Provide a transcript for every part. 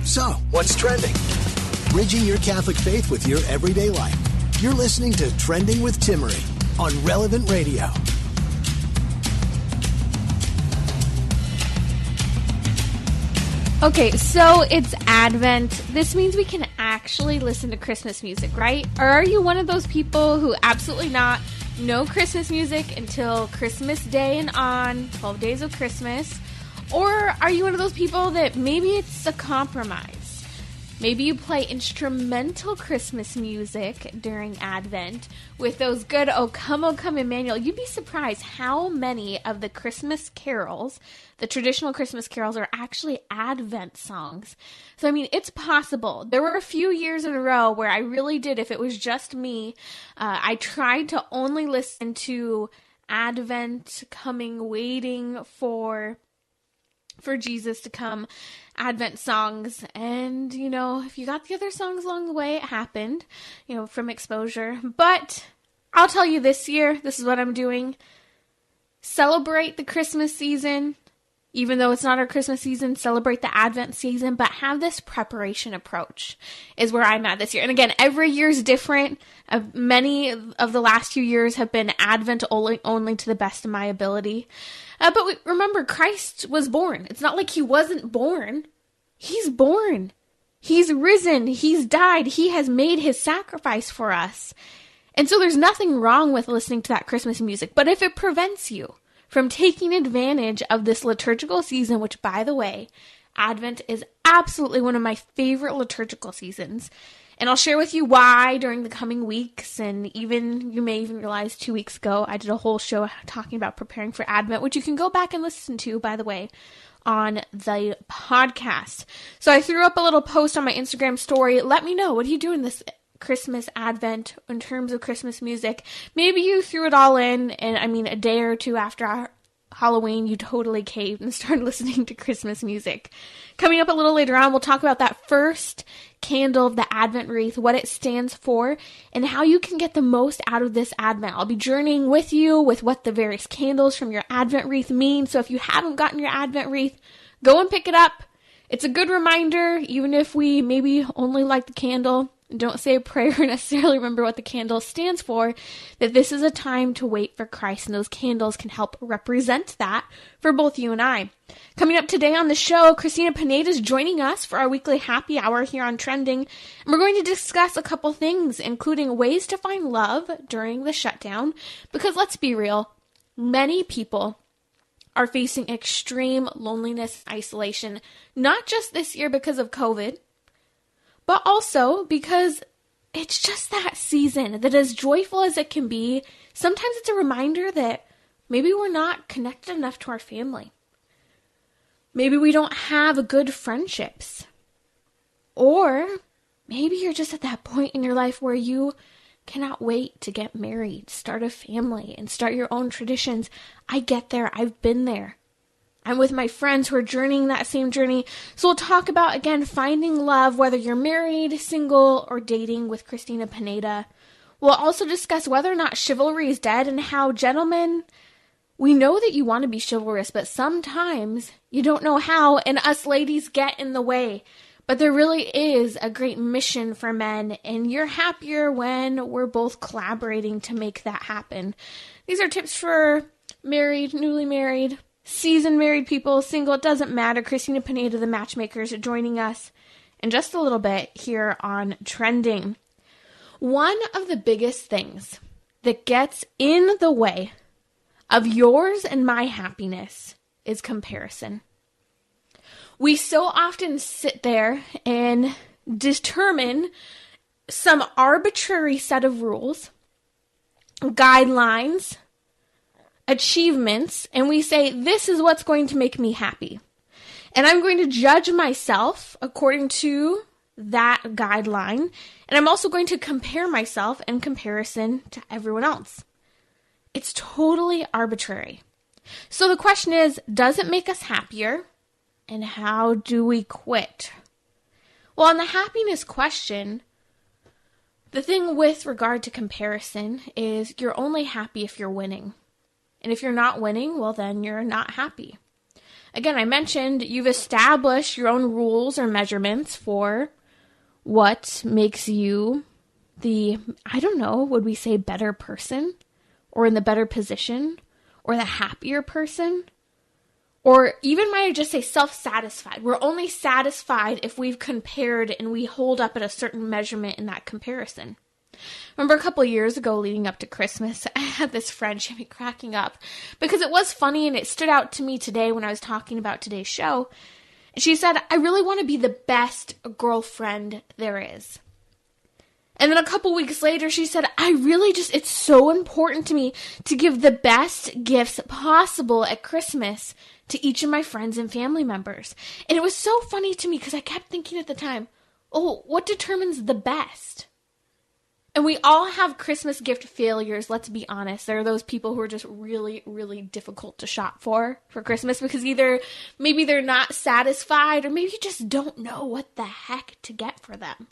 So, what's trending? Bridging your Catholic faith with your everyday life. You're listening to Trending with Timmery on Relevant Radio. Okay, so it's Advent. This means we can actually listen to Christmas music, right? Or are you one of those people who absolutely not know Christmas music until Christmas Day and on, 12 days of Christmas? Or are you one of those people that maybe it's a compromise? Maybe you play instrumental Christmas music during Advent with those good O Come Emmanuel. You'd be surprised how many of the Christmas carols, the traditional Christmas carols, are actually Advent songs. So, I mean, it's possible. There were a few years in a row where I really did, if it was just me, I tried to only listen to Advent coming, waiting for Jesus to come, Advent songs. And, you know, if you got the other songs along the way, it happened, you know, from exposure. But I'll tell you this year, this is what I'm doing. Celebrate the Christmas season, even though it's not our Christmas season. Celebrate the Advent season, but have this preparation approach is where I'm at this year. And again, every year is different. Many of the last few years have been Advent only to the best of my ability. But remember, Christ was born. It's not like he wasn't born. He's born. He's risen. He's died. He has made his sacrifice for us. And so there's nothing wrong with listening to that Christmas music. But if it prevents you from taking advantage of this liturgical season, which, by the way, Advent is absolutely one of my favorite liturgical seasons. And I'll share with you why during the coming weeks. And you may even realize 2 weeks ago, I did a whole show talking about preparing for Advent, which you can go back and listen to, by the way, on the podcast. So I threw up a little post on my Instagram story. Let me know, what are you doing this Christmas Advent in terms of Christmas music? Maybe you threw it all in, and I mean, a day or two after Halloween, you totally caved and started listening to Christmas music. Coming up a little later on, we'll talk about that first candle of the Advent wreath, what it stands for, and how you can get the most out of this Advent. I'll be journeying with you with what the various candles from your Advent wreath mean. So if you haven't gotten your Advent wreath, go and pick it up. It's a good reminder, even if we maybe only light the candle and don't say a prayer or necessarily remember what the candle stands for, that this is a time to wait for Christ, and those candles can help represent that for both you and I. Coming up today on the show, Cristina Pineda is joining us for our weekly happy hour here on Trending, and we're going to discuss a couple things, including ways to find love during the shutdown, because let's be real, many people are facing extreme loneliness and isolation, not just this year because of COVID, but also because it's just that season that, as joyful as it can be, sometimes it's a reminder that maybe we're not connected enough to our family. Maybe we don't have good friendships. Or maybe you're just at that point in your life where you cannot wait to get married, start a family, and start your own traditions. I get there. I've been there. I'm with my friends who are journeying that same journey. So we'll talk about, again, finding love, whether you're married, single, or dating, with Cristina Pineda. We'll also discuss whether or not chivalry is dead, and how, gentlemen, we know that you want to be chivalrous, but sometimes you don't know how, and us ladies get in the way. But there really is a great mission for men, and you're happier when we're both collaborating to make that happen. These are tips for married, newly married, seasoned married people, single, it doesn't matter. Cristina Pineda, the Matchmakers, are joining us in just a little bit here on Trending. One of the biggest things that gets in the way of yours and my happiness is comparison. We so often sit there and determine some arbitrary set of rules, guidelines, achievements, and we say, this is what's going to make me happy. And I'm going to judge myself according to that guideline, and I'm also going to compare myself in comparison to everyone else. It's totally arbitrary. So the question is, does it make us happier? And how do we quit? Well, on the happiness question, the thing with regard to comparison is you're only happy if you're winning. And if you're not winning, well, then you're not happy. Again, I mentioned you've established your own rules or measurements for what makes you the, I don't know, would we say better person? Or in the better position? Or the happier person? Or even might I just say self-satisfied. We're only satisfied if we've compared and we hold up at a certain measurement in that comparison. Remember a couple years ago leading up to Christmas, I had this friend, she had me cracking up because it was funny and it stood out to me today when I was talking about today's show. And she said, I really want to be the best girlfriend there is. And then a couple weeks later, she said, it's so important to me to give the best gifts possible at Christmas to each of my friends and family members. And it was so funny to me because I kept thinking at the time, oh, what determines the best? And we all have Christmas gift failures, let's be honest. There are those people who are just really, really difficult to shop for Christmas because either maybe they're not satisfied or maybe you just don't know what the heck to get for them.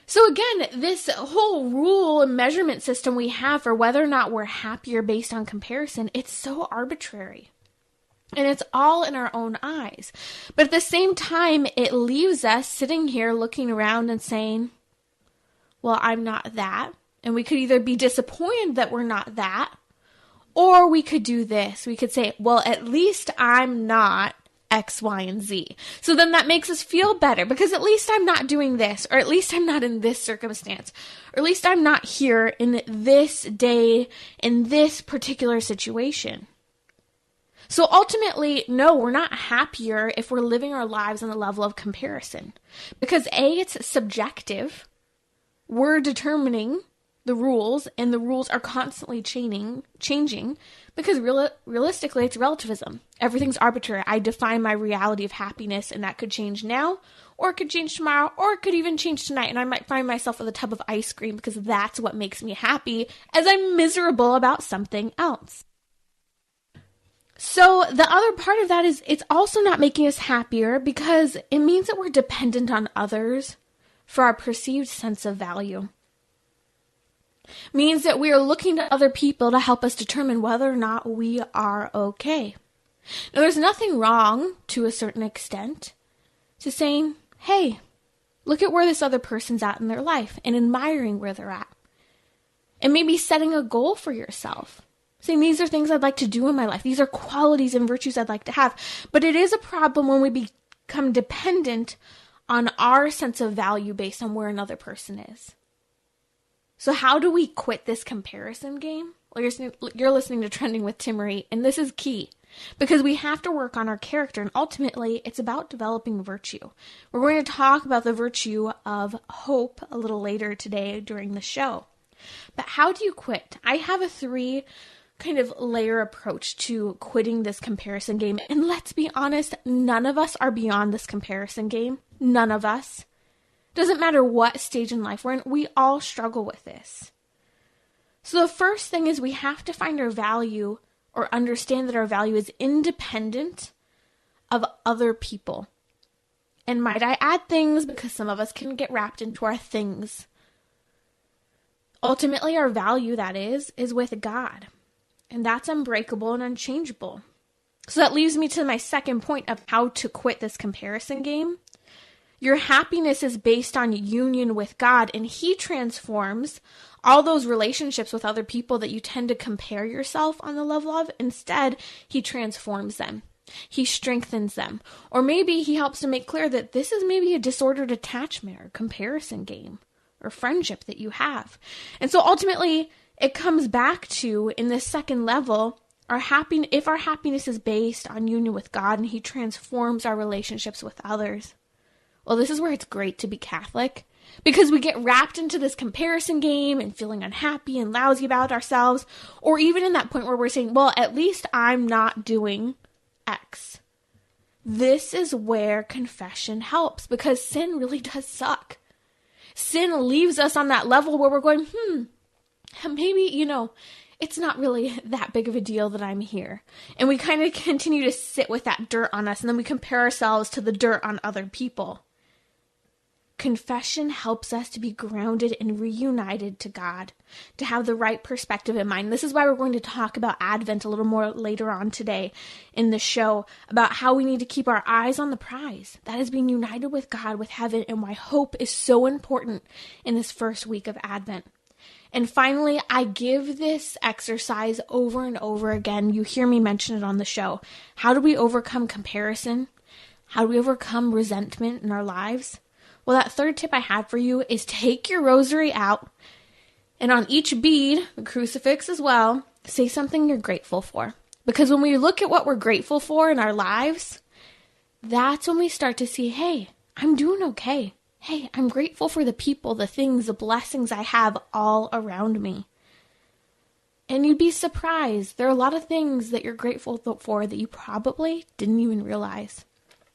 So again, this whole rule and measurement system we have for whether or not we're happier based on comparison, it's so arbitrary. And it's all in our own eyes. But at the same time, it leaves us sitting here looking around and saying, well, I'm not that. And we could either be disappointed that we're not that, or we could do this. We could say, well, at least I'm not X, Y, and Z. So then that makes us feel better because at least I'm not doing this, or at least I'm not in this circumstance, or at least I'm not here in this day, in this particular situation. So ultimately, no, we're not happier if we're living our lives on the level of comparison. Because A, it's subjective. We're determining the rules, and the rules are constantly changing because realistically, it's relativism. Everything's arbitrary. I define my reality of happiness, and that could change now, or it could change tomorrow, or it could even change tonight, and I might find myself with a tub of ice cream because that's what makes me happy, as I'm miserable about something else. So the other part of that is it's also not making us happier because it means that we're dependent on others for our perceived sense of value. Means that we are looking to other people to help us determine whether or not we are okay. Now, there's nothing wrong, to a certain extent, to saying, hey, look at where this other person's at in their life and admiring where they're at. And maybe setting a goal for yourself. Saying these are things I'd like to do in my life. These are qualities and virtues I'd like to have. But it is a problem when we become dependent on our sense of value based on where another person is. So how do we quit this comparison game? Well, you're listening to Trending with Timmery, and this is key. Because we have to work on our character, and ultimately, it's about developing virtue. We're going to talk about the virtue of hope a little later today during the show. But how do you quit? I have a 3 kind of layer approach to quitting this comparison game. And let's be honest, none of us are beyond this comparison game. None of us. Doesn't matter what stage in life we're in, we all struggle with this. So the first thing is we have to find our value or understand that our value is independent of other people. And might I add things because some of us can get wrapped into our things. Ultimately, our value, that is with God. And that's unbreakable and unchangeable. So that leaves me to my second point of how to quit this comparison game. Your happiness is based on union with God, and He transforms all those relationships with other people that you tend to compare yourself on the level of. Instead, He transforms them. He strengthens them. Or maybe He helps to make clear that this is maybe a disordered attachment or comparison game or friendship that you have. And so ultimately, it comes back to, in this second level, if our happiness is based on union with God and He transforms our relationships with others. Well, this is where it's great to be Catholic, because we get wrapped into this comparison game and feeling unhappy and lousy about ourselves, or even in that point where we're saying, well, at least I'm not doing X. This is where confession helps, because sin really does suck. Sin leaves us on that level where we're going, maybe, it's not really that big of a deal that I'm here. And we kind of continue to sit with that dirt on us, and then we compare ourselves to the dirt on other people. confession helps us to be grounded and reunited to God, to have the right perspective in mind. This is why we're going to talk about Advent a little more later on today in the show, about how we need to keep our eyes on the prize. That is being united with God, with heaven, and why hope is so important in this first week of Advent. And finally, I give this exercise over and over again. You hear me mention it on the show. How do we overcome comparison? How do we overcome resentment in our lives? Well, that third tip I had for you is take your rosary out, and on each bead, the crucifix as well, say something you're grateful for. Because when we look at what we're grateful for in our lives, that's when we start to see, hey, I'm doing okay. Hey, I'm grateful for the people, the things, the blessings I have all around me. And you'd be surprised. There are a lot of things that you're grateful for that you probably didn't even realize.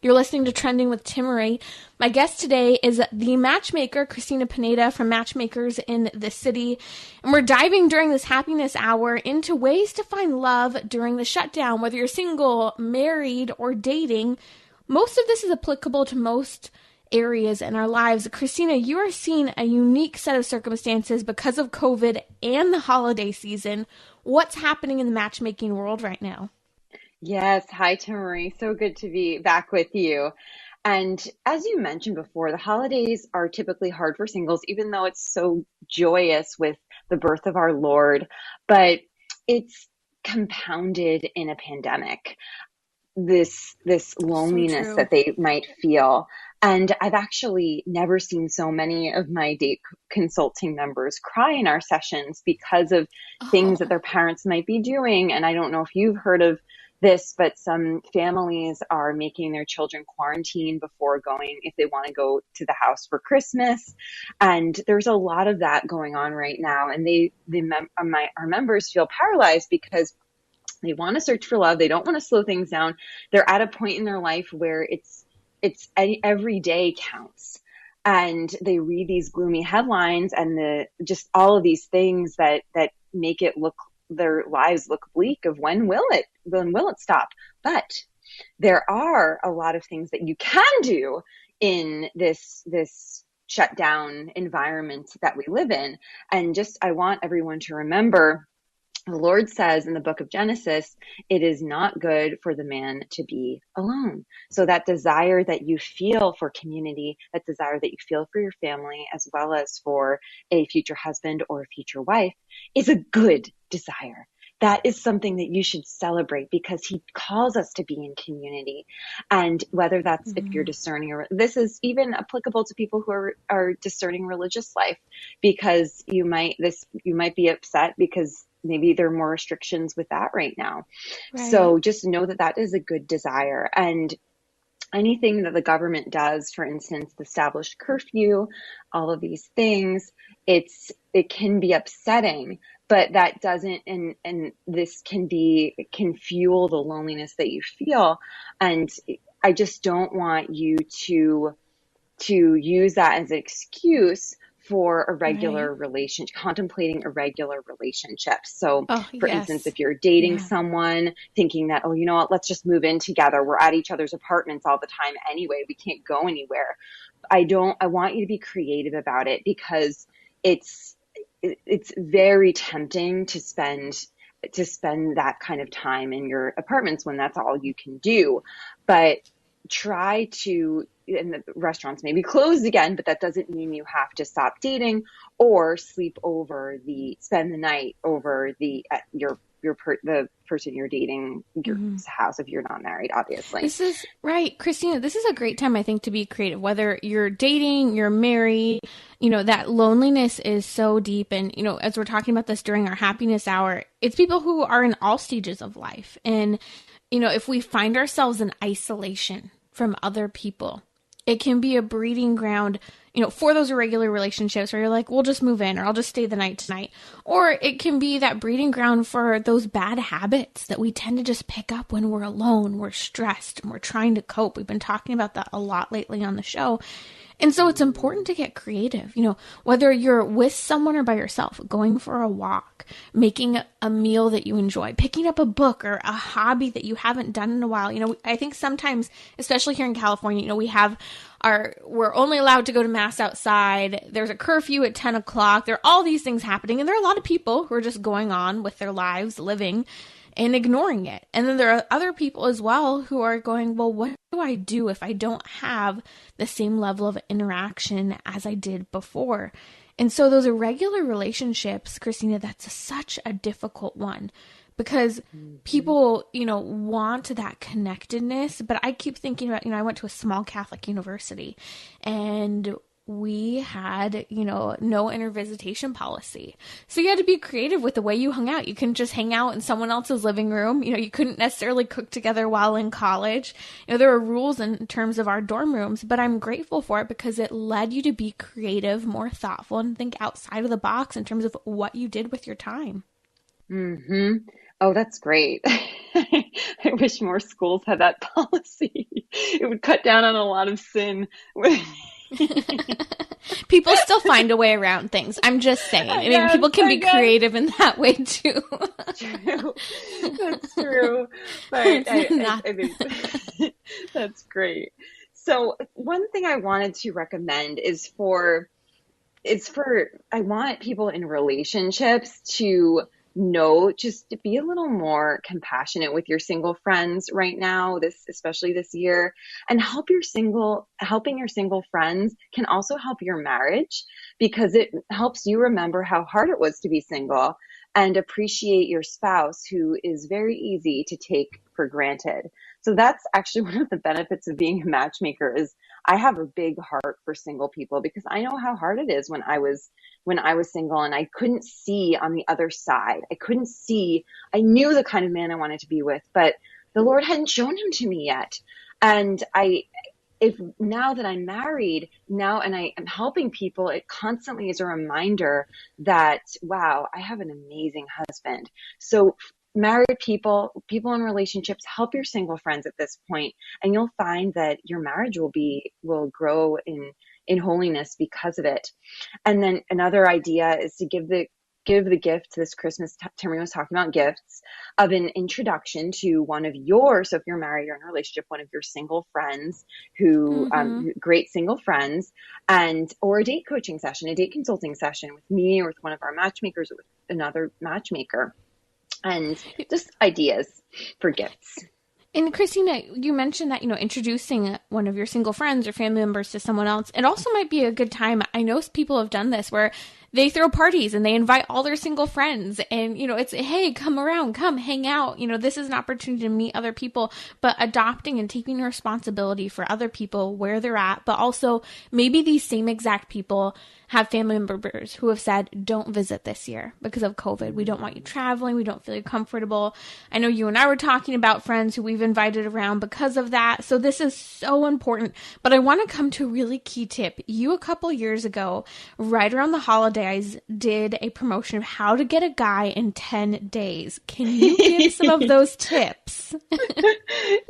You're listening to Trending with Timmery. My guest today is the matchmaker, Cristina Pineda from Matchmakers in the City. And we're diving during this happiness hour into ways to find love during the shutdown. Whether you're single, married, or dating, most of this is applicable to most areas in our lives. Cristina, you are seeing a unique set of circumstances because of COVID and the holiday season. What's happening in the matchmaking world right now? Yes. Hi, Timmery. So good to be back with you. And as you mentioned before, the holidays are typically hard for singles, even though it's so joyous with the birth of our Lord, but it's compounded in a pandemic, this loneliness So that they might feel. And I've actually never seen so many of my date consulting members cry in our sessions because of things that their parents might be doing. And I don't know if you've heard of this, but some families are making their children quarantine before going, if they want to go to the house for Christmas. And there's a lot of that going on right now. And our members feel paralyzed because they want to search for love. They don't want to slow things down. They're at a point in their life where it's every day counts. And they read these gloomy headlines and just all of these things that make their lives look bleak of when will it stop? But there are a lot of things that you can do in this shutdown environment that we live in. And I want everyone to remember, the Lord says in the book of Genesis, it is not good for the man to be alone. So that desire that you feel for community, that desire that you feel for your family, as well as for a future husband or a future wife, is a good desire. That is something that you should celebrate because he calls us to be in community. And whether that's if you're discerning, or this is even applicable to people who are discerning religious life, because you might be upset because maybe there are more restrictions with that right now. Right. So just know that is a good desire. And anything that the government does, for instance, the established curfew, all of these things, it can be upsetting, but that doesn't, and this can fuel the loneliness that you feel. And I just don't want you to use that as an excuse for a regular relationship, contemplating a regular relationship. So for instance, if you're dating someone thinking that, you know what, let's just move in together. We're at each other's apartments all the time anyway. We can't go anywhere. I want you to be creative about it, because it's very tempting to spend that kind of time in your apartments when that's all you can do. But try to, and the restaurants may be closed again, but that doesn't mean you have to stop dating or spend the night over the person you're dating, your house, if you're not married, obviously. This is right, Cristina. This is a great time, I think, to be creative. Whether you're dating, you're married, that loneliness is so deep. And, as we're talking about this during our happiness hour, it's people who are in all stages of life. And, if we find ourselves in isolation from other people, it can be a breeding ground, for those irregular relationships where you're like, we'll just move in, or I'll just stay the night tonight. Or it can be that breeding ground for those bad habits that we tend to just pick up when we're alone, we're stressed, and we're trying to cope. We've been talking about that a lot lately on the show. And so it's important to get creative, whether you're with someone or by yourself, going for a walk, making a meal that you enjoy, picking up a book or a hobby that you haven't done in a while. I think sometimes, especially here in California, we have we're only allowed to go to mass outside. There's a curfew at 10 o'clock. There are all these things happening. And there are a lot of people who are just going on with their lives, living and ignoring it. And then there are other people as well who are going, well, what do I do if I don't have the same level of interaction as I did before? And so those irregular relationships, Christina, that's such a difficult one because people, want that connectedness. But I keep thinking about, I went to a small Catholic university and we had, no intervisitation policy. So you had to be creative with the way you hung out. You couldn't just hang out in someone else's living room. You couldn't necessarily cook together while in college. There were rules in terms of our dorm rooms, but I'm grateful for it because it led you to be creative, more thoughtful, and think outside of the box in terms of what you did with your time. Mm-hmm. Oh, that's great. I wish more schools had that policy. It would cut down on a lot of sin. People still find a way around things. I'm just saying. I mean, people can be creative in that way too. True. That's true. But I mean, that's great. So one thing I wanted to recommend is I want people in relationships to just to be a little more compassionate with your single friends right now, especially this year, and helping your single friends can also help your marriage because it helps you remember how hard it was to be single and appreciate your spouse who is very easy to take for granted. So that's actually one of the benefits of being a matchmaker is I have a big heart for single people because I know how hard it is when I was single and I couldn't see on the other side. I knew the kind of man I wanted to be with, but the Lord hadn't shown him to me yet. And if now that I'm married now and I am helping people, it constantly is a reminder that, wow, I have an amazing husband. So married people in relationships, help your single friends at this point, and you'll find that your marriage will grow in holiness because of it. And then another idea is to give the gift this Christmas. Timmy was talking about gifts of an introduction to so if you're married or in a relationship, one of your single friends who, great single friends, or a date coaching session, a date consulting session with me or with one of our matchmakers or with another matchmaker, and just ideas for gifts. And Christina, you mentioned that, introducing one of your single friends or family members to someone else, it also might be a good time. I know people have done this where they throw parties and they invite all their single friends and, it's, hey, come around, come hang out. This is an opportunity to meet other people, but adopting and taking responsibility for other people where they're at, but also maybe these same exact people have family members who have said, don't visit this year because of COVID. We don't want you traveling. We don't feel you comfortable. I know you and I were talking about friends who we've invited around because of that. So this is so important, but I want to come to a really key tip. You, a couple years ago, right around the holidays, did a promotion of how to get a guy in 10 days. Can you give some of those tips?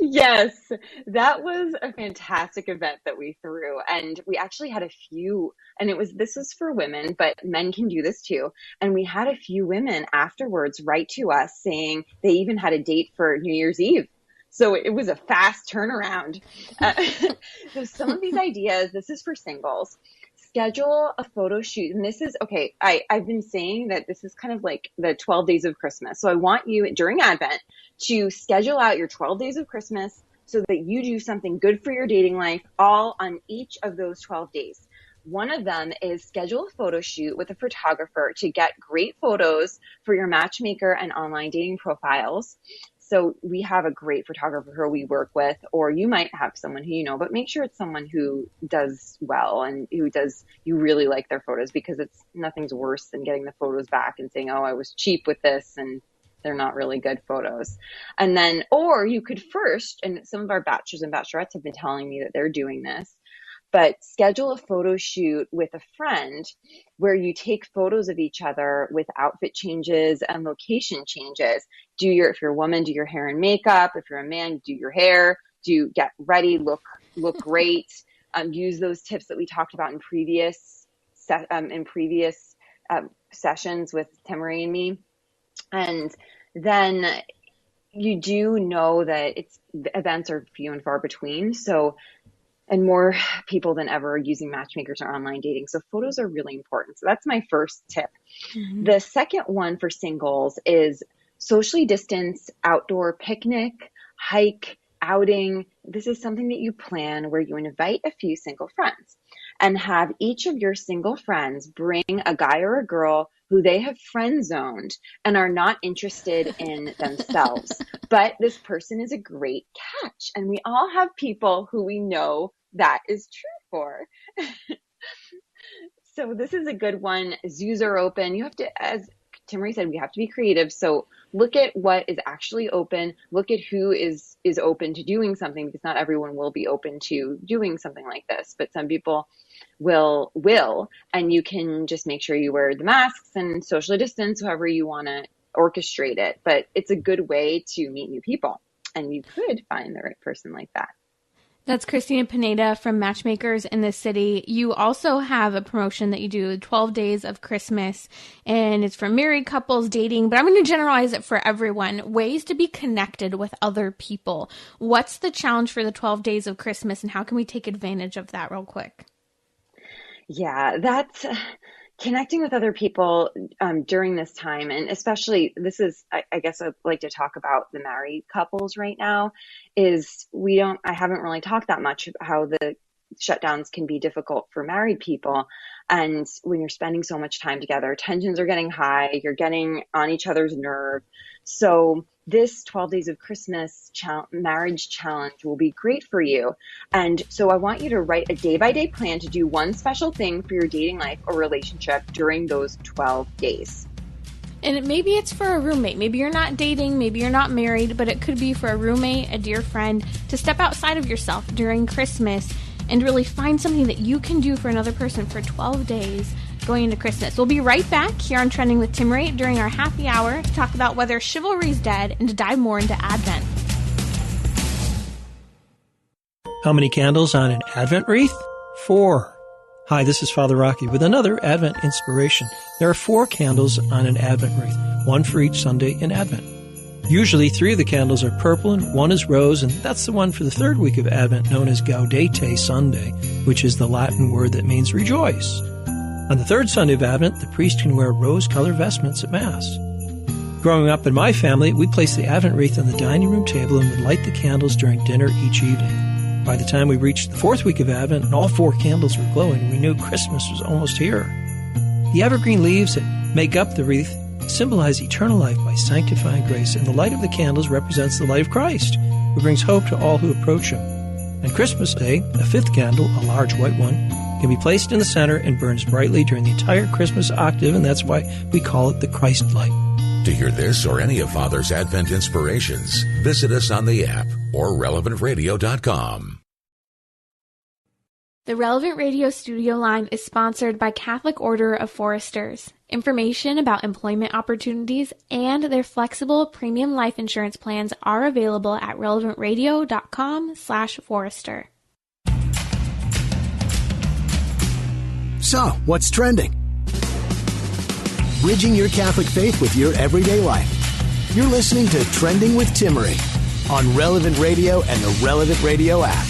Yes, that was a fantastic event that we threw. And we actually had a few, and this is for women, but men can do this too. And we had a few women afterwards write to us saying they even had a date for New Year's Eve. So it was a fast turnaround. So some of these ideas, this is for singles. Schedule a photo shoot. And this is, okay, I've been saying that this is kind of like the 12 days of Christmas. So I want you during Advent to schedule out your 12 days of Christmas so that you do something good for your dating life all on each of those 12 days. One of them is schedule a photo shoot with a photographer to get great photos for your matchmaker and online dating profiles. So we have a great photographer who we work with, or you might have someone who but make sure it's someone who does well and you really like their photos, because nothing's worse than getting the photos back and saying, oh, I was cheap with this and they're not really good photos. And then, or you could first, and some of our bachelors and bachelorettes have been telling me that they're doing this, but schedule a photo shoot with a friend where you take photos of each other with outfit changes and location changes. If you're a woman, do your hair and makeup. If you're a man, do your hair, get ready, look great. Use those tips that we talked about in previous sessions with Timmery and me. And then you do know that events are few and far between. So and more people than ever are using matchmakers or online dating. So photos are really important. So that's my first tip. Mm-hmm. The second one for singles is socially distance, outdoor picnic, hike, outing. This is something that you plan where you invite a few single friends and have each of your single friends bring a guy or a girl who they have friend zoned and are not interested in themselves. But this person is a great catch. And we all have people who we know that is true for. So this is a good one. Zoos are open. You have to, as Timmerie said, we have to be creative. So look at what is actually open. Look at who is open to doing something, because not everyone will be open to doing something like this, but some people will, and you can just make sure you wear the masks and socially distance, however you want to orchestrate it. But it's a good way to meet new people, and you could find the right person like that. That's Cristina Pineda from Matchmakers in the City. You also have a promotion that you do, 12 Days of Christmas, and it's for married couples dating, but I'm going to generalize it for everyone. Ways to be connected with other people. What's the challenge for the 12 Days of Christmas, and how can we take advantage of that real quick? Yeah, that's connecting with other people during this time. And especially, this is, I guess I'd like to talk about the married couples right now, is I haven't really talked that much about how the shutdowns can be difficult for married people. And when you're spending so much time together, tensions are getting high, you're getting on each other's nerve. So this 12 Days of Christmas marriage challenge will be great for you. And so I want you to write a day-by-day plan to do one special thing for your dating life or relationship during those 12 days. And maybe it's for a roommate. Maybe you're not dating, maybe you're not married, but it could be for a roommate, a dear friend, to step outside of yourself during Christmas and really find something that you can do for another person for 12 days going into Christmas. We'll be right back here on Trending with Timmerie during our happy hour to talk about whether chivalry's dead and to dive more into Advent. How many candles on an Advent wreath? 4. Hi, this is Father Rocky with another Advent inspiration. There are 4 candles on an Advent wreath, one for each Sunday in Advent. Usually 3 of the candles are purple and 1 is rose, and that's the one for the 3rd week of Advent, known as Gaudete Sunday, which is the Latin word that means rejoice. On the 3rd Sunday of Advent, the priest can wear rose-colored vestments at Mass. Growing up in my family, we placed the Advent wreath on the dining room table and would light the candles during dinner each evening. By the time we reached the 4th week of Advent and all 4 candles were glowing, we knew Christmas was almost here. The evergreen leaves that make up the wreath symbolize eternal life by sanctifying grace, and the light of the candles represents the light of Christ, who brings hope to all who approach Him. On Christmas Day, a 5th candle, a large white one, can be placed in the center and burns brightly during the entire Christmas octave, and that's why we call it the Christ light. To hear this or any of Father's Advent inspirations, visit us on the app or relevantradio.com. The Relevant Radio studio line is sponsored by Catholic Order of Foresters. Information about employment opportunities and their flexible premium life insurance plans are available at relevantradio.com/forester. So, what's trending? Bridging your Catholic faith with your everyday life. You're listening to Trending with Timmerie on Relevant Radio and the Relevant Radio app.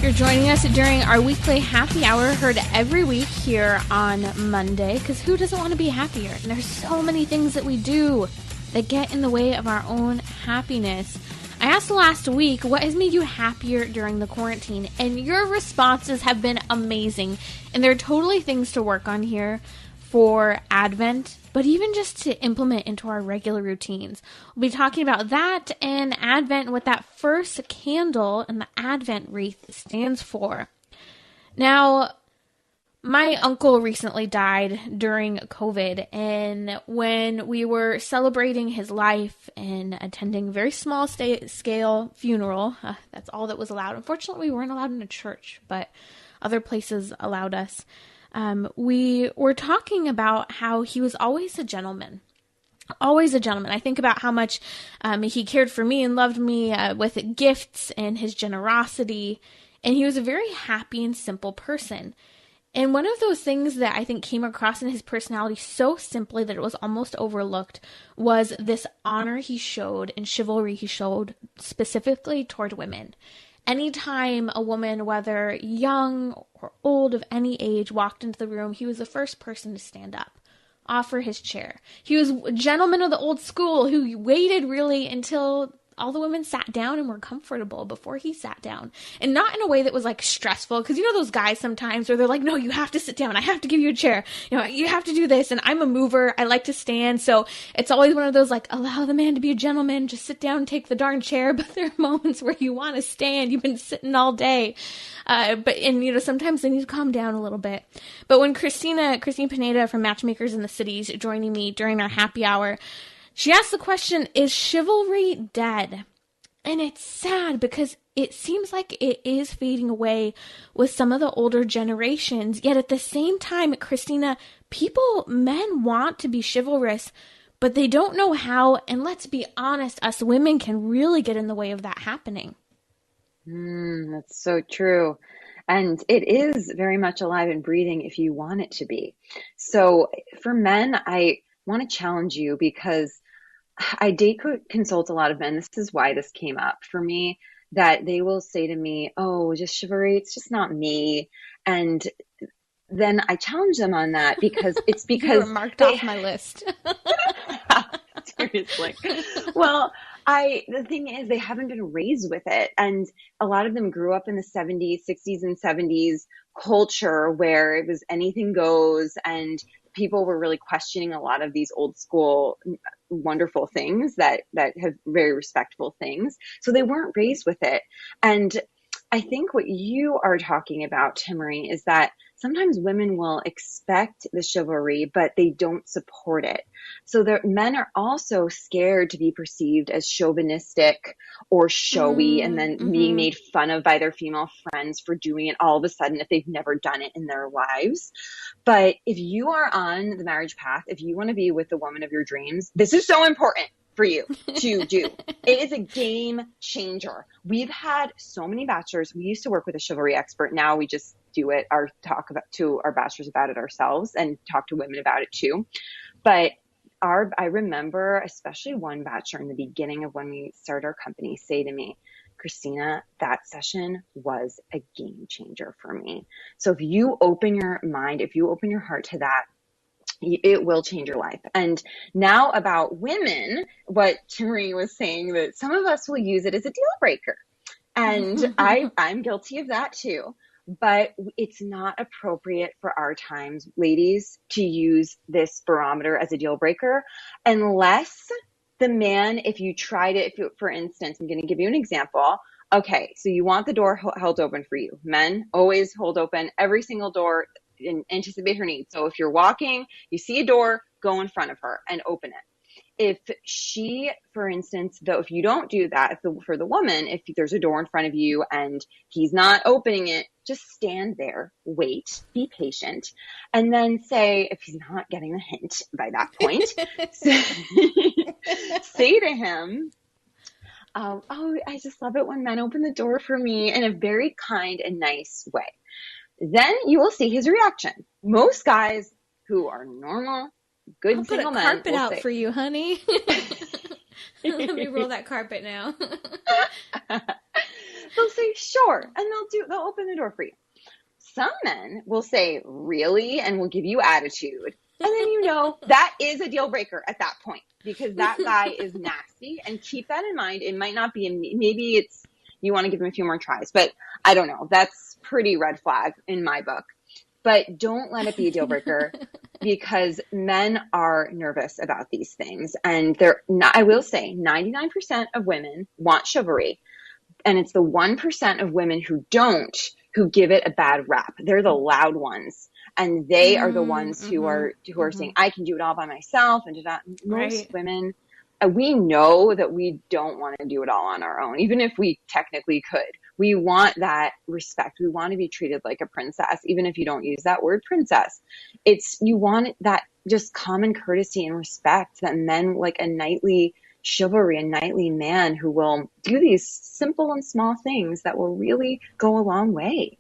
You're joining us during our weekly happy hour, heard every week here on Monday, because who doesn't want to be happier? And there's so many things that we do that get in the way of our own happiness. I asked last week, what has made you happier during the quarantine? And your responses have been amazing. And there are totally things to work on here for Advent, but even just to implement into our regular routines. We'll be talking about that and Advent, what that first candle and the Advent wreath stands for. Now, my uncle recently died during COVID, and when we were celebrating his life and attending a very small scale funeral, that's all that was allowed. Unfortunately, we weren't allowed in a church, but other places allowed us. We were talking about how he was always a gentleman. Always a gentleman. I think about how much he cared for me and loved me with gifts and his generosity, and he was a very happy and simple person. And one of those things that I think came across in his personality so simply that it was almost overlooked was this honor he showed and chivalry he showed specifically toward women. Anytime a woman, whether young or old of any age, walked into the room, he was the first person to stand up, offer his chair. He was a gentleman of the old school who waited really until all the women sat down and were comfortable before he sat down. And not in a way that was like stressful, because you know those guys sometimes where they're like, no, you have to sit down, I have to give you a chair, you know, you have to do this, and I'm a mover, I like to stand. So it's always one of those like, allow the man to be a gentleman, just sit down and take the darn chair. But there are moments where you want to stand, you've been sitting all day, and you know, sometimes they need to calm down a little bit. But when Cristina Pineda from Matchmakers in the Cities joining me during our happy hour, she asked the question, is chivalry dead? And it's sad because it seems like it is fading away with some of the older generations. Yet at the same time, Cristina, men want to be chivalrous, but they don't know how. And let's be honest, us women can really get in the way of that happening. That's so true. And it is very much alive and breathing if you want it to be. So for men, I want to challenge you because I date consult a lot of men. This is why this came up for me, that they will say to me, oh, just chivalry, it's just not me. And then I challenge them on that because it's because you were marked off my list. Seriously. Well, the thing is, they haven't been raised with it. And a lot of them grew up in the 70s, 60s, and 70s culture where it was anything goes, and people were really questioning a lot of these old school wonderful things that have very respectful things. So they weren't raised with it. And I think what you are talking about, Timmery, is that sometimes women will expect the chivalry, but they don't support it. So men are also scared to be perceived as chauvinistic or showy and then being made fun of by their female friends for doing it all of a sudden if they've never done it in their lives. But if you are on the marriage path, if you want to be with the woman of your dreams, this is so important for you to do. It is a game changer. We've had so many bachelors. We used to work with a chivalry expert. Now we just do it, talk to our bachelors about it ourselves and talk to women about it too. But I remember especially one bachelor in the beginning of when we started our company say to me, Cristina, that session was a game changer for me. So if you open your mind, if you open your heart to that, it will change your life. And now about women, what Timmery was saying, that some of us will use it as a deal breaker. And I'm guilty of that too. But it's not appropriate for our times, ladies, to use this barometer as a deal breaker unless the man, if you tried it, for instance, I'm going to give you an example. Okay, so you want the door held open for you. Men always hold open every single door and anticipate her needs. So if you're walking, you see a door, go in front of her and open it. If she, for instance, though, if you don't do that, for the woman, if there's a door in front of you and he's not opening it, just stand there, wait, be patient, and then say, if he's not getting the hint by that point, say to him, oh, I just love it when men open the door for me in a very kind and nice way. Then you will see his reaction. Most guys who are normal, good single men, I'll put a carpet out for you, honey. Let me roll that carpet now. They'll say, sure, and they'll open the door for you. Some men will say, really, and will give you attitude. And then you know that is a deal breaker at that point because that guy is nasty. And keep that in mind. It might not be, maybe it's, you want to give him a few more tries, but I don't know. That's pretty red flag in my book. But don't let it be a deal breaker because men are nervous about these things. And I will say 99% of women want chivalry. And it's the 1% of women who don't, who give it a bad rap. They're the loud ones. And they are the ones who are saying, I can do it all by myself. And most women, we know that we don't want to do it all on our own, even if we technically could. We want that respect. We want to be treated like a princess, even if you don't use that word princess. You want that just common courtesy and respect that men like a knightly chivalry, a knightly man who will do these simple and small things that will really go a long way.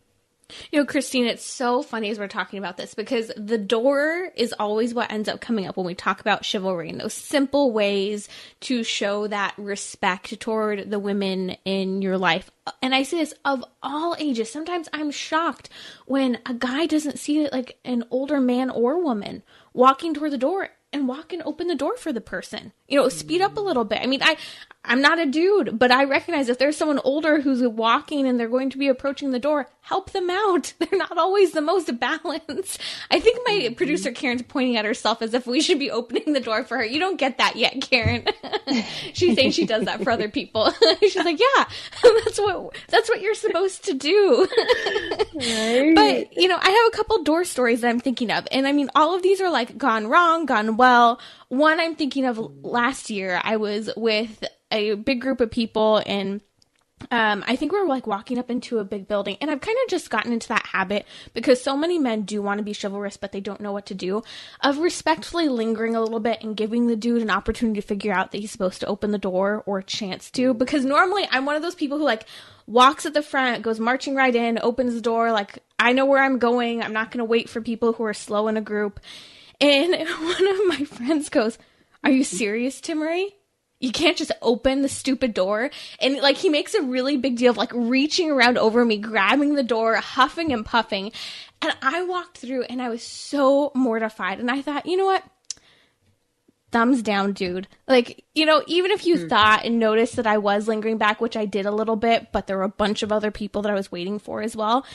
You know, Christine, it's so funny as we're talking about this because the door is always what ends up coming up when we talk about chivalry and those simple ways to show that respect toward the women in your life. And I say this of all ages. Sometimes I'm shocked when a guy doesn't see like an older man or woman walking toward the door and walk and open the door for the person. You know, speed up a little bit. I mean, I'm not a dude, but I recognize if there's someone older who's walking and they're going to be approaching the door, help them out. They're not always the most balanced. I think my producer Karen's pointing at herself as if we should be opening the door for her. You don't get that yet, Karen. She's saying she does that for other people. She's like, yeah, that's what you're supposed to do. Right. But, you know, I have a couple door stories that I'm thinking of. And I mean, all of these are like gone wrong, gone well. One I'm thinking of last year, I was with a big group of people and I think we were like walking up into a big building, and I've kind of just gotten into that habit because so many men do want to be chivalrous, but they don't know what to do, of respectfully lingering a little bit and giving the dude an opportunity to figure out that he's supposed to open the door or a chance to, because normally I'm one of those people who like walks at the front, goes marching right in, opens the door, like I know where I'm going. I'm not going to wait for people who are slow in a group. And one of my friends goes, "Are you serious, Timmery? You can't just open the stupid door." And like he makes a really big deal of like reaching around over me, grabbing the door, huffing and puffing. And I walked through and I was so mortified. And I thought, you know what? Thumbs down, dude. Like, you know, even if you thought and noticed that I was lingering back, which I did a little bit, but there were a bunch of other people that I was waiting for as well.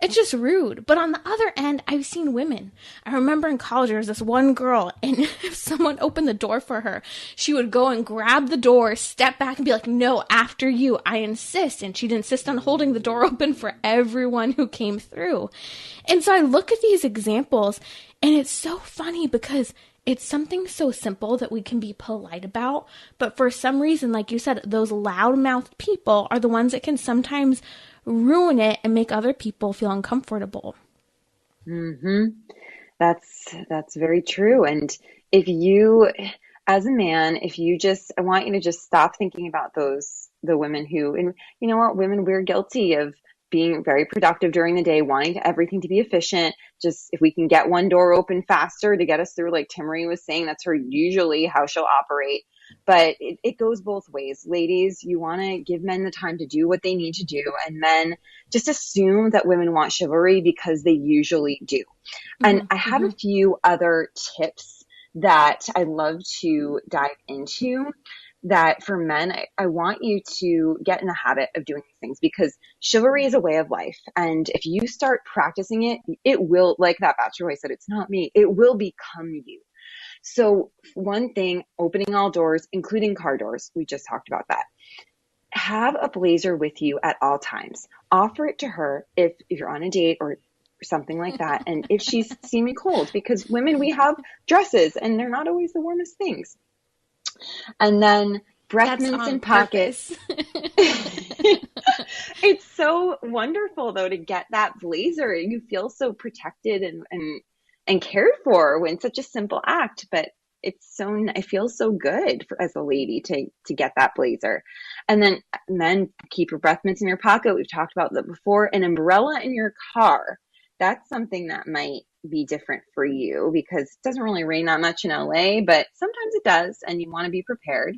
It's just rude. But on the other end, I've seen women. I remember in college, there was this one girl, and if someone opened the door for her, she would go and grab the door, step back, and be like, "No, after you, I insist." And she'd insist on holding the door open for everyone who came through. And so I look at these examples, and it's so funny because it's something so simple that we can be polite about. But for some reason, like you said, those loud-mouthed people are the ones that can sometimes ruin it and make other people feel uncomfortable. That's very true. And if you, as a man, I want you to just stop thinking about the women who, and you know what, women, we're guilty of being very productive during the day, wanting everything to be efficient. Just if we can get one door open faster to get us through, like Timmery was saying, that's usually how she'll operate. But it goes both ways. Ladies, you want to give men the time to do what they need to do. And men just assume that women want chivalry because they usually do. And I have a few other tips that I love to dive into that for men, I want you to get in the habit of doing these things because chivalry is a way of life. And if you start practicing it, it will, like that Bachelor Boy said, it's not me, it will become you. So one thing, opening all doors, including car doors, we just talked about that. Have a blazer with you at all times. Offer it to her if you're on a date or something like that. And if she's seeming cold, because women, we have dresses and they're not always the warmest things. And then breath mints in pockets. It's so wonderful though to get that blazer. You feel so protected and cared for when such a simple act, but it feels so good as a lady to get that blazer. And then keep your breath mints in your pocket. We've talked about that before. An umbrella in your car. That's something that might be different for you because it doesn't really rain that much in LA, but sometimes it does, and you want to be prepared.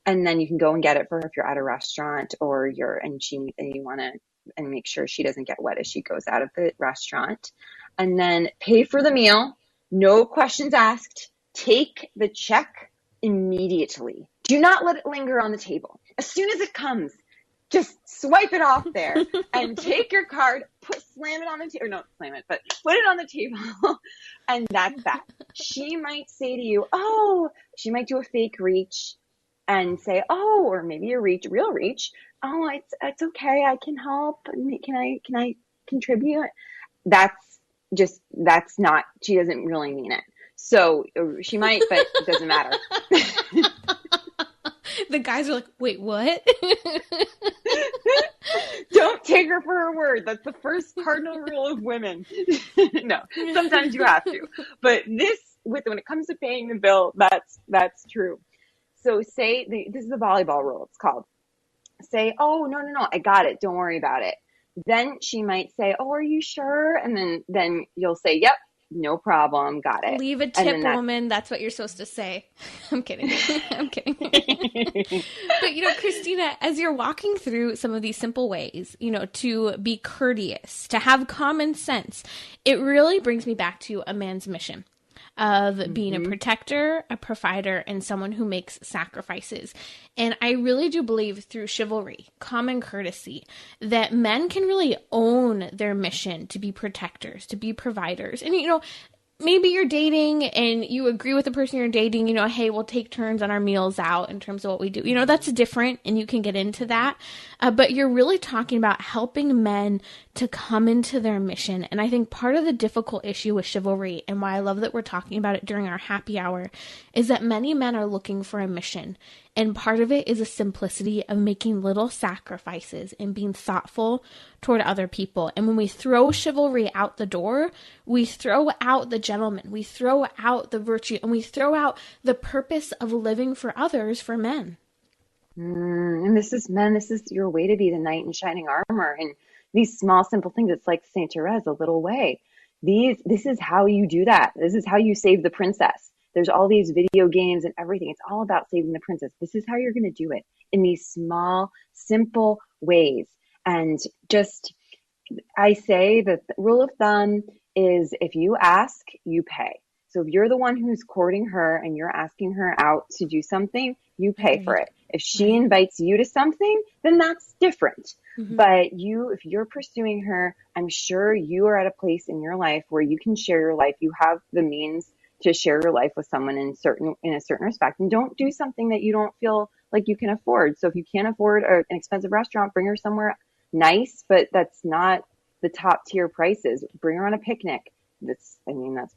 And then you can go and get it for her if you're at a restaurant or and you want to and make sure she doesn't get wet as she goes out of the restaurant. And then pay for the meal. No questions asked. Take the check immediately. Do not let it linger on the table. As soon as it comes, just swipe it off there and take your card, slam it on the table. No, slam it, but put it on the table. And that's that. She might say to you, she might do a fake reach and say, or maybe a real reach. Oh, it's okay. I can help. Can I contribute? That's not, she doesn't really mean it. So she might, but it doesn't matter. The guys are like, wait, what? Don't take her for her word. That's the first cardinal rule of women. No, sometimes you have to. But when it comes to paying the bill, that's true. So say, this is the volleyball rule, it's called. Say, no, I got it. Don't worry about it. then she might say, oh, are you sure? And then you'll say, yep, no problem. Got it. Leave a tip, woman. That's what you're supposed to say. I'm kidding. I'm kidding. But, Christina, as you're walking through some of these simple ways, to be courteous, to have common sense, it really brings me back to a man's mission of being a protector, a provider, and someone who makes sacrifices. And I really do believe through chivalry, common courtesy, that men can really own their mission to be protectors, to be providers. And, maybe you're dating and you agree with the person you're dating, hey, we'll take turns on our meals out in terms of what we do. That's different and you can get into that. But you're really talking about helping men to come into their mission. And I think part of the difficult issue with chivalry, and why I love that we're talking about it during our happy hour, is that many men are looking for a mission. And part of it is a simplicity of making little sacrifices and being thoughtful toward other people. And when we throw chivalry out the door, we throw out the gentleman, we throw out the virtue, and we throw out the purpose of living for others, for men. And this is your way to be the knight in shining armor. And these small, simple things, it's like Saint Therese, a little way. This is how you do that. This is how you save the princess. There's all these video games and everything. It's all about saving the princess. This is how you're going to do it, in these small, simple ways. And I say that the rule of thumb is if you ask, you pay. So if you're the one who's courting her and you're asking her out to do something, you pay for it. If she invites you to something, then that's different. But if you're pursuing her, I'm sure you are at a place in your life where you can share your life. You have the means to share your life with someone in a certain respect, and don't do something that you don't feel like you can afford. So if you can't afford an expensive restaurant, bring her somewhere nice, but that's not the top tier prices. Bring her on a picnic. That's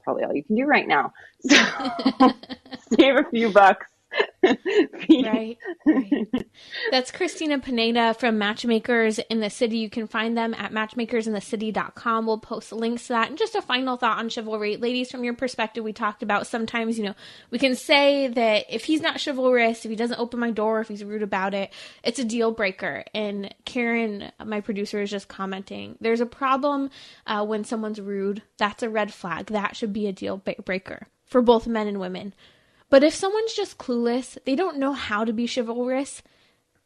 probably all you can do right now. So save a few bucks. Right. That's Cristina Pineda from Matchmakers in the City. You can find them at matchmakersinthecity.com. We'll post links to that. And just a final thought on chivalry. Ladies, from your perspective, we talked about sometimes, we can say that if he's not chivalrous, if he doesn't open my door, if he's rude about it, it's a deal breaker. And Karen, my producer, is just commenting, there's a problem when someone's rude. That's a red flag. That should be a deal breaker for both men and women. But if someone's just clueless, they don't know how to be chivalrous,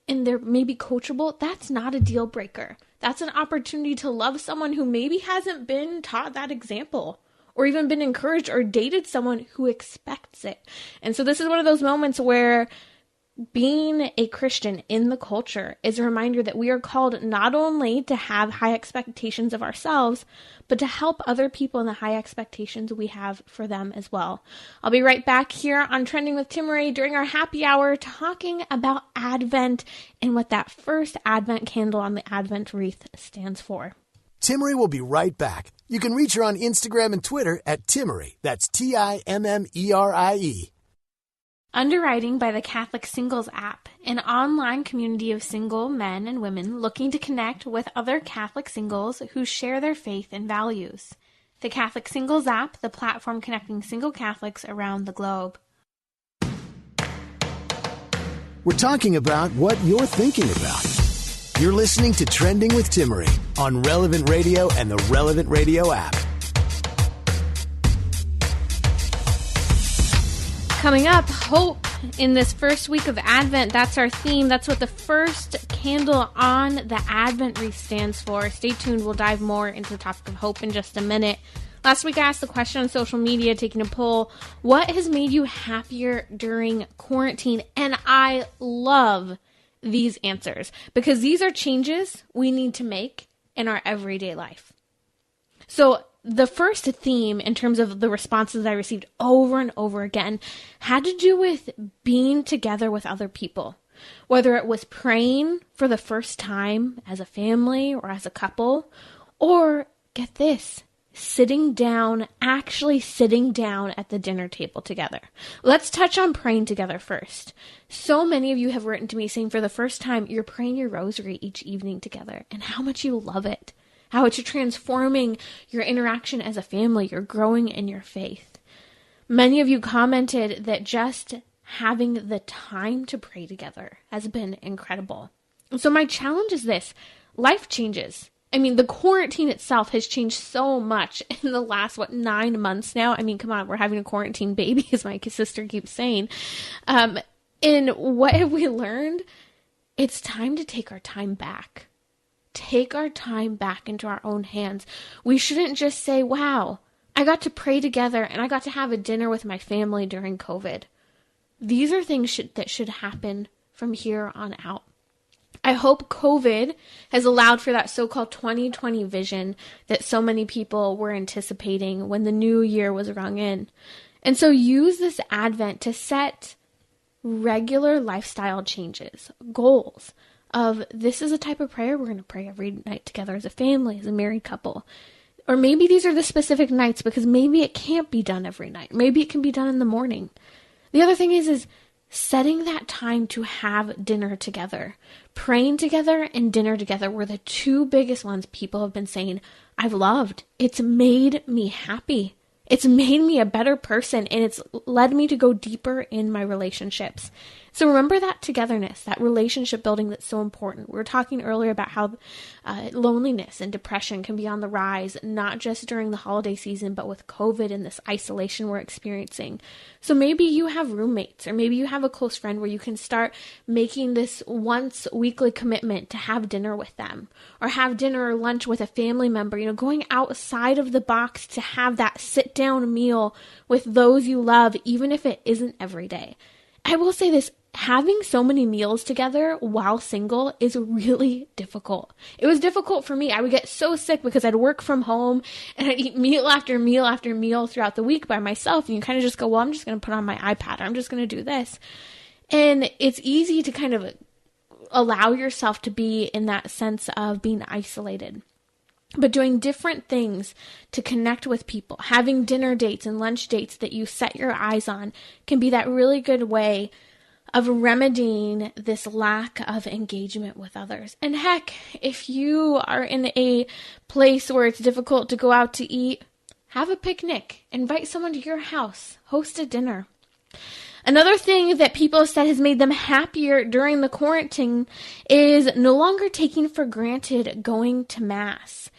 and they're maybe coachable, that's not a deal breaker. That's an opportunity to love someone who maybe hasn't been taught that example, or even been encouraged or dated someone who expects it. And so this is one of those moments where being a Christian in the culture is a reminder that we are called not only to have high expectations of ourselves, but to help other people in the high expectations we have for them as well. I'll be right back here on Trending with Timmerie during our happy hour, talking about Advent and what that first Advent candle on the Advent wreath stands for. Timmerie will be right back. You can reach her on Instagram and Twitter at Timmerie. That's Timmerie. Underwriting by the Catholic Singles app, an online community of single men and women looking to connect with other Catholic singles who share their faith and values. The Catholic Singles app, the platform connecting single Catholics around the globe. We're talking about what you're thinking about. You're listening to Trending with Timmerie on Relevant Radio and the Relevant Radio app. Coming up, hope in this first week of Advent. That's our theme. That's what the first candle on the Advent wreath stands for. Stay tuned. We'll dive more into the topic of hope in just a minute. Last week, I asked the question on social media, taking a poll, what has made you happier during quarantine? And I love these answers because these are changes we need to make in our everyday life. So the first theme in terms of the responses I received over and over again had to do with being together with other people. Whether it was praying for the first time as a family or as a couple, or get this, actually sitting down at the dinner table together. Let's touch on praying together first. So many of you have written to me saying for the first time, you're praying your rosary each evening together and how much you love it. How it's transforming your interaction as a family. You're growing in your faith. Many of you commented that just having the time to pray together has been incredible. So my challenge is this. Life changes. I mean, the quarantine itself has changed so much in the last, 9 months now? I mean, come on, we're having a quarantine baby, as my sister keeps saying. And what have we learned? It's time to take our time back. Take our time back into our own hands. We shouldn't just say, wow, I got to pray together and I got to have a dinner with my family during COVID. These are things that should happen from here on out. I hope COVID has allowed for that so-called 2020 vision that so many people were anticipating when the new year was rung in. And so use this Advent to set regular lifestyle changes, goals of this is a type of prayer we're going to pray every night together as a family, as a married couple. Or maybe these are the specific nights because maybe it can't be done every night. Maybe it can be done in the morning. The other thing is setting that time to have dinner together. Praying together and dinner together were the two biggest ones people have been saying, I've loved. It's made me happy. It's made me a better person, and it's led me to go deeper in my relationships. So remember that togetherness, that relationship building that's so important. We were talking earlier about how loneliness and depression can be on the rise, not just during the holiday season, but with COVID and this isolation we're experiencing. So maybe you have roommates, or maybe you have a close friend where you can start making this once weekly commitment to have dinner with them, or have dinner or lunch with a family member, going outside of the box to have that sit down meal with those you love, even if it isn't every day. I will say this, having so many meals together while single is really difficult. It was difficult for me. I would get so sick because I'd work from home and I'd eat meal after meal after meal throughout the week by myself. And you kind of just go, well, I'm just going to put on my iPad. I'm just going to do this. And it's easy to kind of allow yourself to be in that sense of being isolated. But doing different things to connect with people, having dinner dates and lunch dates that you set your eyes on can be that really good way of remedying this lack of engagement with others. And heck, if you are in a place where it's difficult to go out to eat, have a picnic, invite someone to your house, host a dinner. Another thing that people have said has made them happier during the quarantine is no longer taking for granted going to Mass.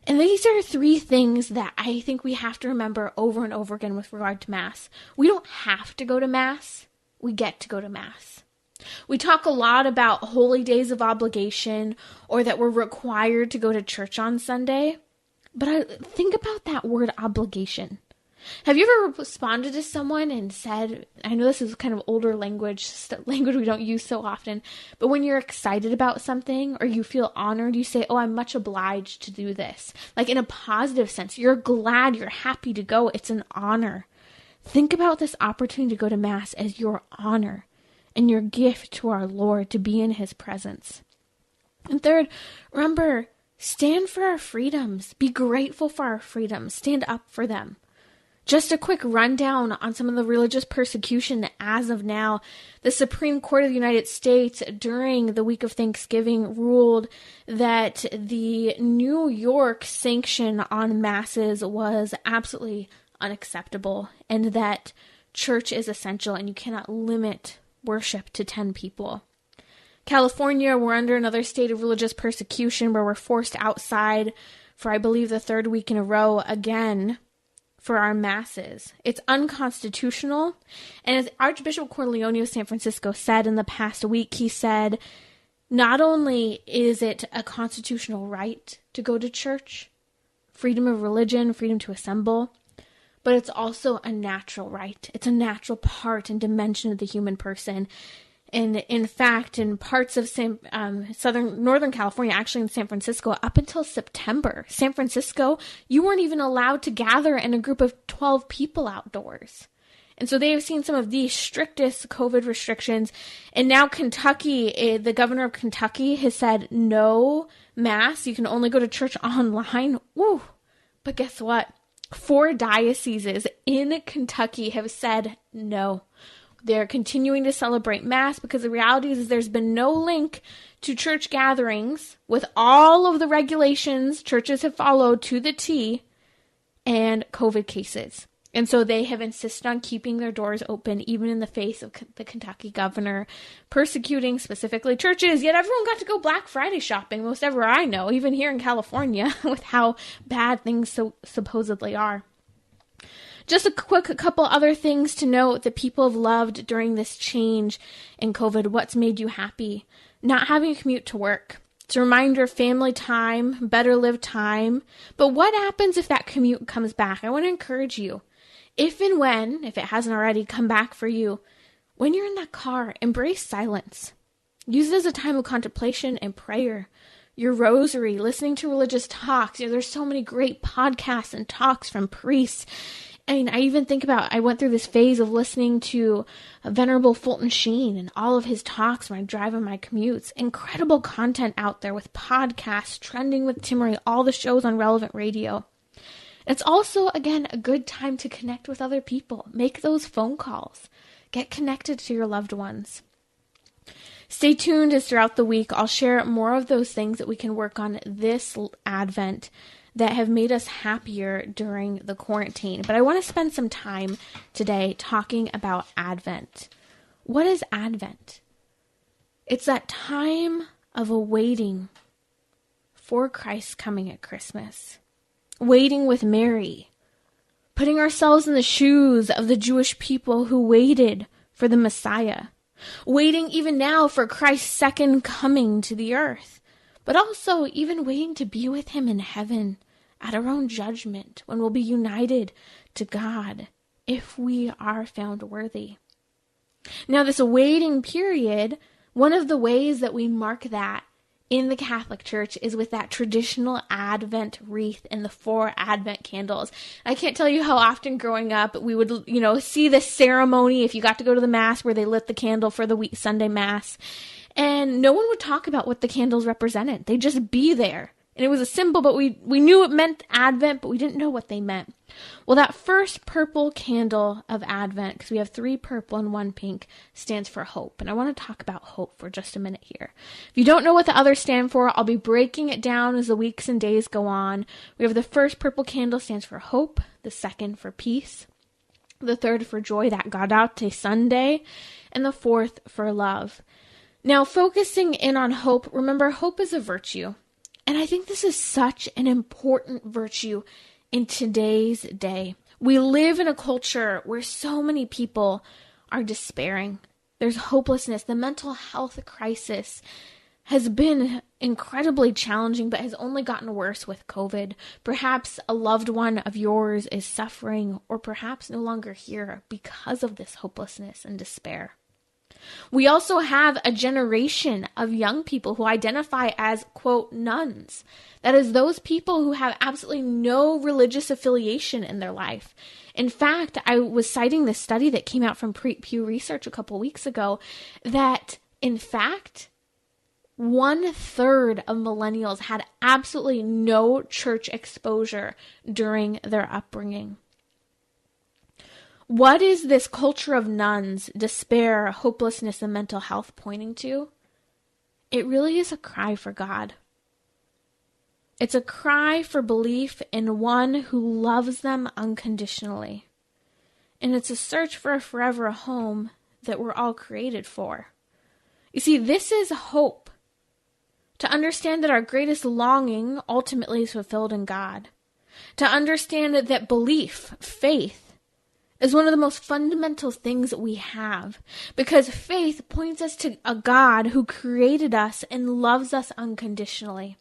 And these are three things that I think we have to remember over and over again with regard to Mass. We don't have to go to Mass. We get to go to Mass. We talk a lot about holy days of obligation or that we're required to go to church on Sunday. But I think about that word obligation. Have you ever responded to someone and said, I know this is kind of older language we don't use so often, but when you're excited about something or you feel honored, you say, oh, I'm much obliged to do this. Like in a positive sense, you're glad, you're happy to go. It's an honor. Think about this opportunity to go to Mass as your honor and your gift to our Lord to be in His presence. And third, remember, stand for our freedoms. Be grateful for our freedoms. Stand up for them. Just a quick rundown on some of the religious persecution as of now. The Supreme Court of the United States during the week of Thanksgiving ruled that the New York sanction on masses was absolutely unacceptable and that church is essential and you cannot limit worship to 10 people. California, we're under another state of religious persecution where we're forced outside for, I believe, the third week in a row again for our masses. It's unconstitutional. And as Archbishop Corleone of San Francisco said in the past week, he said, not only is it a constitutional right to go to church, freedom of religion, freedom to assemble, but it's also a natural right. It's a natural part and dimension of the human person. And in fact, in parts of Northern California, actually in San Francisco, up until September, San Francisco, you weren't even allowed to gather in a group of 12 people outdoors. And so they have seen some of the strictest COVID restrictions. And now Kentucky, the governor of Kentucky has said no Mass. You can only go to church online. Woo! But guess what? 4 dioceses in Kentucky have said no. They're continuing to celebrate Mass because the reality is there's been no link to church gatherings with all of the regulations churches have followed to the T and COVID cases. And so they have insisted on keeping their doors open, even in the face of the Kentucky governor persecuting specifically churches. Yet everyone got to go Black Friday shopping, most everywhere I know, even here in California, with how bad things so supposedly are. Just a couple other things to note that people have loved during this change in COVID. What's made you happy? Not having a commute to work. It's a reminder of family time, better lived time. But what happens if that commute comes back? I want to encourage you. If and when, if it hasn't already come back for you, when you're in that car, embrace silence. Use it as a time of contemplation and prayer. Your rosary, listening to religious talks. There's so many great podcasts and talks from priests. I mean, I even think about, I went through this phase of listening to Venerable Fulton Sheen and all of his talks when I drive on my commutes. Incredible content out there with podcasts, Trending with Timmery, all the shows on Relevant Radio. It's also, again, a good time to connect with other people. Make those phone calls. Get connected to your loved ones. Stay tuned as throughout the week I'll share more of those things that we can work on this Advent that have made us happier during the quarantine. But I want to spend some time today talking about Advent. What is Advent? It's that time of awaiting for Christ's coming at Christmas. Waiting with Mary, putting ourselves in the shoes of the Jewish people who waited for the Messiah, waiting even now for Christ's second coming to the earth, but also even waiting to be with him in heaven at our own judgment when we'll be united to God if we are found worthy. Now, this waiting period, one of the ways that we mark that in the Catholic Church is with that traditional Advent wreath and the 4 Advent candles. I can't tell you how often growing up we would, see this ceremony if you got to go to the Mass where they lit the candle for the Sunday Mass. And no one would talk about what the candles represented. They'd just be there. And it was a symbol, but we knew it meant Advent, but we didn't know what they meant. Well, that first purple candle of Advent, because we have 3 purple and 1 pink, stands for hope. And I want to talk about hope for just a minute here. If you don't know what the others stand for, I'll be breaking it down as the weeks and days go on. We have the first purple candle stands for hope, the second for peace, the third for joy, that Gaudete Sunday, and the fourth for love. Now, focusing in on hope, remember, hope is a virtue. And I think this is such an important virtue in today's day. We live in a culture where so many people are despairing. There's hopelessness. The mental health crisis has been incredibly challenging, but has only gotten worse with COVID. Perhaps a loved one of yours is suffering, or perhaps no longer here because of this hopelessness and despair. We also have a generation of young people who identify as, quote, nuns. That is those people who have absolutely no religious affiliation in their life. In fact, I was citing this study that came out from Pew Research a couple weeks ago that, in fact, 1/3 of millennials had absolutely no church exposure during their upbringing. What is this culture of nuns, despair, hopelessness, and mental health pointing to? It really is a cry for God. It's a cry for belief in one who loves them unconditionally. And it's a search for a forever home that we're all created for. You see, this is hope. To understand that our greatest longing ultimately is fulfilled in God. To understand that belief, faith, is one of the most fundamental things that we have, because faith points us to a God who created us and loves us unconditionally.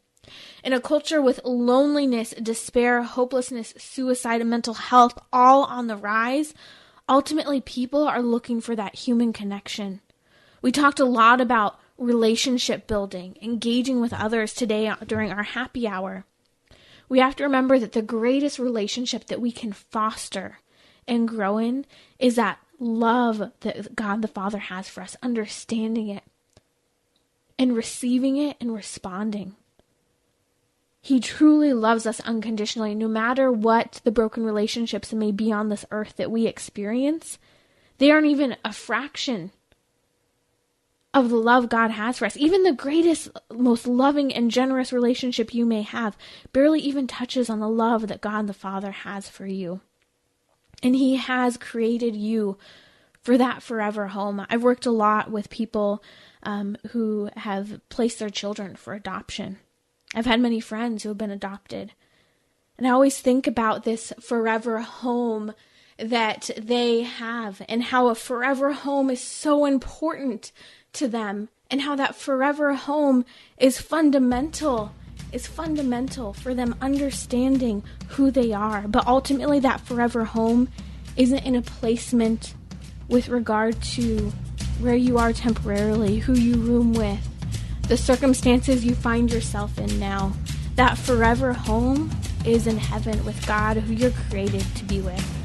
In a culture with loneliness, despair, hopelessness, suicide, and mental health all on the rise, ultimately people are looking for that human connection. We talked a lot about relationship building, engaging with others today during our happy hour. We have to remember that the greatest relationship that we can foster and grow in is that love that God the Father has for us, understanding it and receiving it and responding. He truly loves us unconditionally, no matter what the broken relationships may be on this earth that we experience. They aren't even a fraction of the love God has for us. Even the greatest, most loving and generous relationship you may have barely even touches on the love that God the Father has for you. And he has created you for that forever home. I've worked a lot with people who have placed their children for adoption. I've had many friends who have been adopted. And I always think about this forever home that they have and how a forever home is so important to them and how that forever home is fundamental for them understanding who they are. But ultimately that forever home isn't in a placement with regard to where you are temporarily, who you room with, the circumstances you find yourself in now. That forever home is in heaven with God, who you're created to be with.